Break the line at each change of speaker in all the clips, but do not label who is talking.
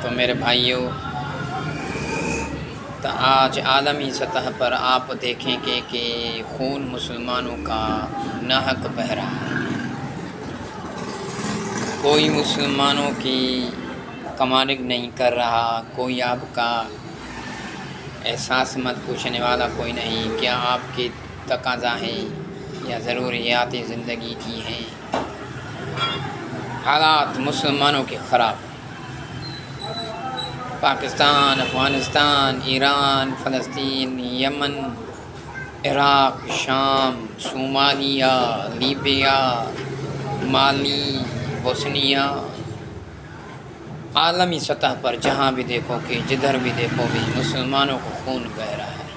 تو میرے بھائیوں، تو آج عالمی سطح پر آپ دیکھیں کہ خون مسلمانوں کا ناحق بہہ رہا ہے۔ کوئی مسلمانوں کی کمانگ نہیں کر رہا، کوئی آپ کا احساس مت پوچھنے والا کوئی نہیں، کیا آپ کی تقاضا ہیں یا ضروریات زندگی کی ہیں۔ حالات مسلمانوں کے خراب ہیں۔ پاکستان، افغانستان، ایران، فلسطین، یمن، عراق، شام، صومالیہ، لیبیا، مالی، بوسنیا، عالمی سطح پر جہاں بھی دیکھو کہ جدھر بھی دیکھو بھی مسلمانوں کو خون بہہ رہا ہے۔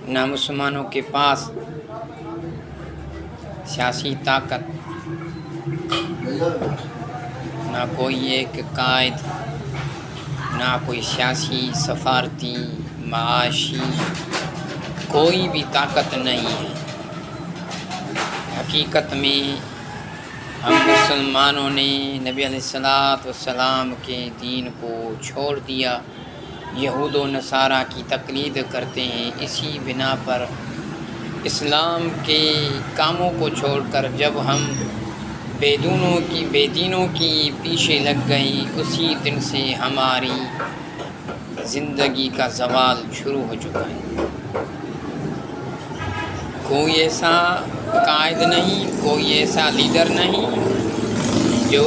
نہ مسلمانوں کے پاس سیاسی طاقت، نہ کوئی ایک قائد، نہ کوئی سیاسی، سفارتی، معاشی کوئی بھی طاقت نہیں ہے۔ حقیقت میں ہم مسلمانوں نے نبی علیہ السلام کے دین کو چھوڑ دیا، یہود و نصارہ کی تقلید کرتے ہیں۔ اسی بنا پر اسلام کے کاموں کو چھوڑ کر جب ہم بے دینوں کی پیچھے لگ گئی، اسی دن سے ہماری زندگی کا زوال شروع ہو چکا ہے۔ کوئی ایسا قائد نہیں، کوئی ایسا لیڈر نہیں جو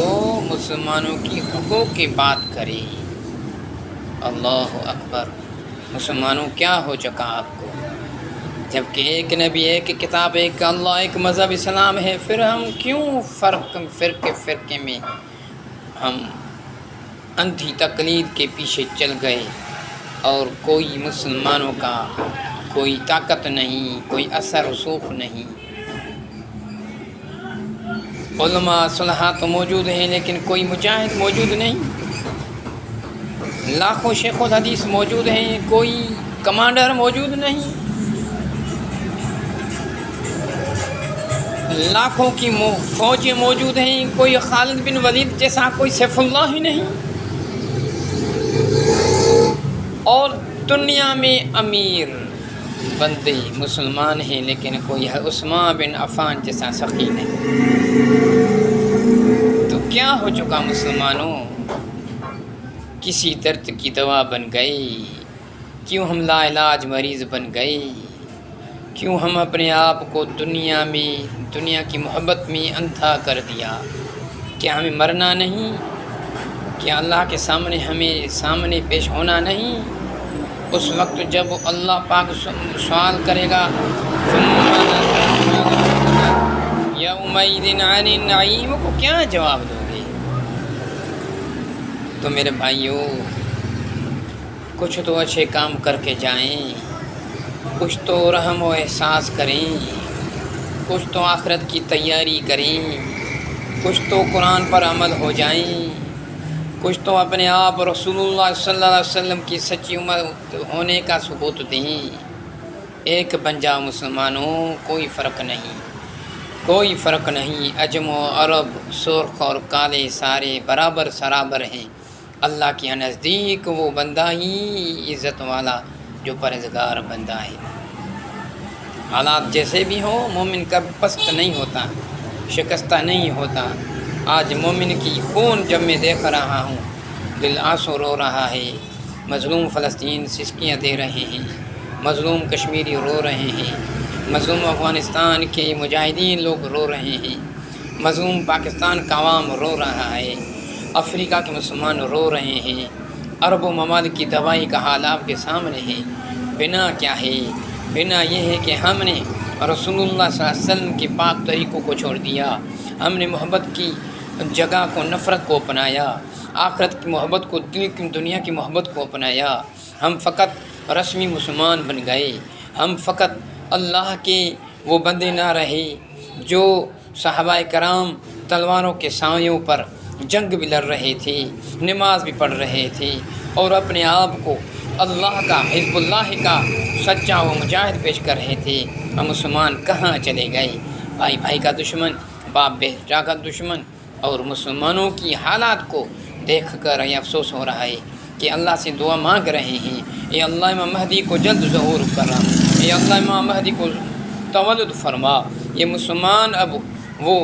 مسلمانوں کی حقوق کی بات کرے۔ اللہ اکبر! مسلمانوں کیا ہو چکا آپ کو؟ جبکہ ایک نبی، ایک کتاب، ایک اللہ، ایک مذہب اسلام ہے، پھر ہم کیوں فرقے میں ہم اندھی تقلید کے پیچھے چل گئے اور کوئی مسلمانوں کا کوئی طاقت نہیں، کوئی اثر رسوخ نہیں۔ علماء صلحاء تو موجود ہیں لیکن کوئی مجاہد موجود نہیں۔ لاکھوں شیخ الحدیث موجود ہیں، کوئی کمانڈر موجود نہیں۔ لاکھوں کی فوجیں موجود ہیں، کوئی خالد بن ولید جیسا کوئی سیف اللہ ہی نہیں۔ اور دنیا میں امیر بندے مسلمان ہیں لیکن کوئی عثمان بن عفان جیسا سخی نہیں۔ تو کیا ہو چکا مسلمانوں؟ کسی درد کی دوا بن گئی؟ کیوں ہم لا علاج مریض بن گئے؟ کیوں ہم اپنے آپ کو دنیا کی محبت میں اندھا کر دیا؟ کیا ہمیں مرنا نہیں؟ کیا اللہ کے سامنے پیش ہونا نہیں؟ اس وقت جب اللہ پاک سوال کرے گا یومئذ عن النعیم، کو کیا جواب دو گے؟ تو میرے بھائیوں، کچھ تو اچھے کام کر کے جائیں، کچھ تو رحم و احساس کریں، کچھ تو آخرت کی تیاری کریں، کچھ تو قرآن پر عمل ہو جائیں، کچھ تو اپنے آپ رسول اللہ صلی اللہ علیہ وسلم کی سچی امت ہونے کا ثبوت دیں۔ ایک بن جاؤ مسلمانوں، کوئی فرق نہیں، کوئی فرق نہیں۔ عجم و عرب، سرخ اور کالے سارے برابر سرابر ہیں اللہ کے نزدیک۔ وہ بندہ ہی عزت والا جو پرہیزگار بندہ ہے۔ حالات جیسے بھی ہوں، مومن کب پست نہیں ہوتا، شکستہ نہیں ہوتا۔ آج مومن کی خون جب میں دیکھ رہا ہوں، دل آنسو رو رہا ہے۔ مظلوم فلسطین سسکیاں دے رہے ہیں، مظلوم کشمیری رو رہے ہیں، مظلوم افغانستان کے مجاہدین لوگ رو رہے ہیں، مظلوم پاکستان کا عوام رو رہا ہے، افریقہ کے مسلمان رو رہے ہیں۔ عرب و ممالک کی دوائی کا حال آپ کے سامنے ہے۔ بنا کیا ہے؟ بنا یہ ہے کہ ہم نے رسول اللہ صلی اللہ علیہ وسلم کے پاک طریقوں کو چھوڑ دیا، ہم نے محبت کی جگہ کو نفرت کو اپنایا، آخرت کی محبت کو دنیا کی محبت کو اپنایا۔ ہم فقط رسمی مسلمان بن گئے، ہم فقط اللہ کے وہ بندے نہ رہے جو صحابہ کرام تلواروں کے سایوں پر جنگ بھی لڑ رہے تھے، نماز بھی پڑھ رہے تھے اور اپنے آپ کو اللہ کا، حزب اللہ کا سچا و مجاہد پیش کر رہے تھے۔ ہم مسلمان کہاں چلے گئے؟ بھائی کا دشمن، باپ بیٹا کا دشمن، اور مسلمانوں کی حالات کو دیکھ کر یہ افسوس ہو رہا ہے کہ اللہ سے دعا مانگ رہے ہیں، اے اللہ امام مہدی کو جلد ظہور کرا، اے اللہ امام مہدی کو تولد فرما۔ یہ مسلمان اب وہ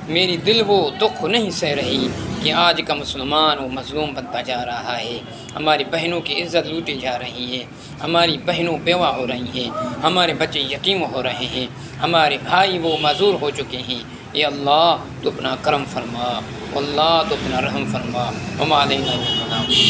میری دل وہ دکھ نہیں سہ رہی کہ آج کا مسلمان وہ مظلوم بنتا جا رہا ہے، ہماری بہنوں کی عزت لوٹی جا رہی ہے، ہماری بہنوں بیوہ ہو رہی ہیں، ہمارے بچے یتیم ہو رہے ہیں، ہمارے بھائی وہ معذور ہو چکے ہیں۔ اے اللہ تو اپنا کرم فرما، اللہ تو اپنا رحم فرما، وما علینا الا البلاغ۔